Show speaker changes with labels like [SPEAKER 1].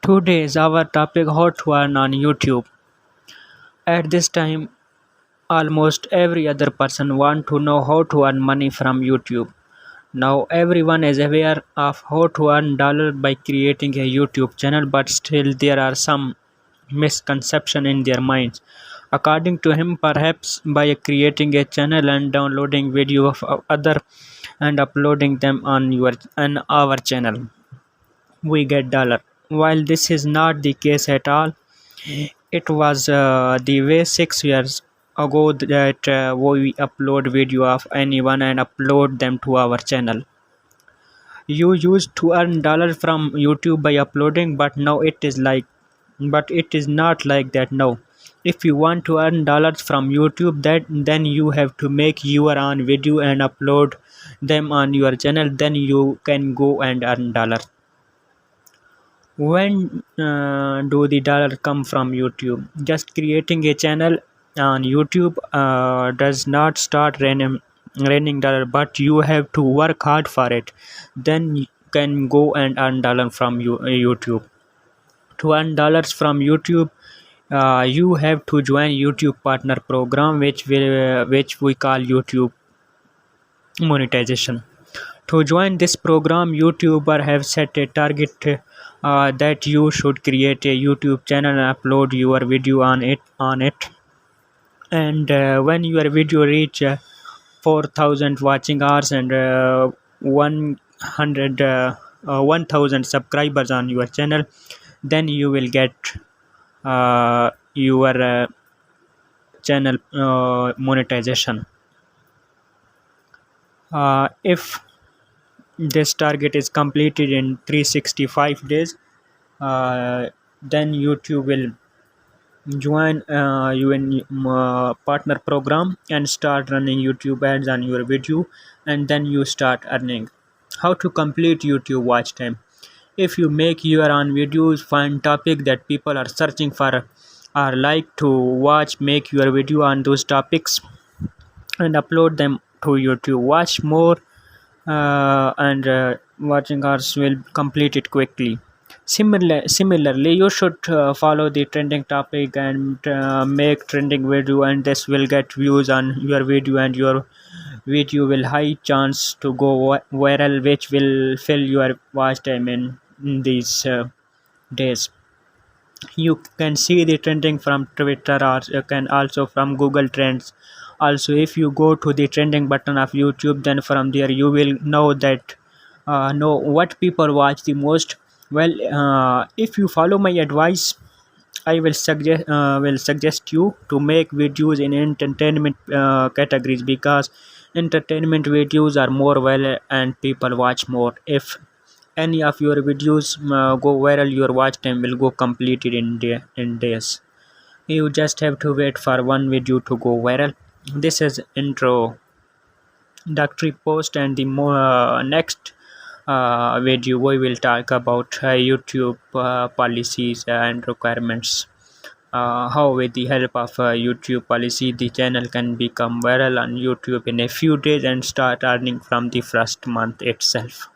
[SPEAKER 1] Today is our topic how to earn on YouTube. At this time, almost every other person want to know how to earn money from YouTube. Now everyone is aware of how to earn dollar by creating a YouTube channel, but still there are some misconception in their minds. According to him, perhaps by creating a channel and downloading video of other and uploading them on our channel, we get dollar. While this is not the case at all, it was the way 6 years ago that we upload video of anyone and upload them to our channel. You used to earn dollars from YouTube by uploading, but it is not like that now. If you want to earn dollars from YouTube, then you have to make your own video and upload them on your channel. Then you can go and earn dollars. When do the dollar come from YouTube? Just creating a channel on YouTube does not start raining dollar, but you have to work hard for it. Then you can go and earn dollar from YouTube. To earn dollars from YouTube, you have to join YouTube Partner Program, which we call YouTube monetization. To join this program, YouTuber have set a target that you should create a YouTube channel and upload your video on it. And when your video reach 4,000 watching hours and 1,000 subscribers on your channel, then you will get your channel monetization. If this target is completed in 365 days, then YouTube will join you in partner program and start running YouTube ads on your video, and then you start earning. How to complete YouTube watch time? If you make your own videos, find topic that people are searching for or like to watch, make your video on those topics and upload them to YouTube. Watch more and watching hours will complete it quickly. Similarly, you should follow the trending topic and make trending video, and this will get views on your video, and your video will high chance to go viral, which will fill your watch time in these days. You can see the trending from Twitter, or you can also from Google Trends. Also, if you go to the trending button of YouTube, then from there you will know what people watch the most. Well, if you follow my advice, I will suggest you to make videos in entertainment categories, because entertainment videos are more well and people watch more. If any of your videos go viral, your watch time will go completed in days. You just have to wait for one video to go viral. This is introductory post, and the next video we will talk about YouTube policies and requirements. How with the help of YouTube policy, the channel can become viral on YouTube in a few days and start earning from the first month itself.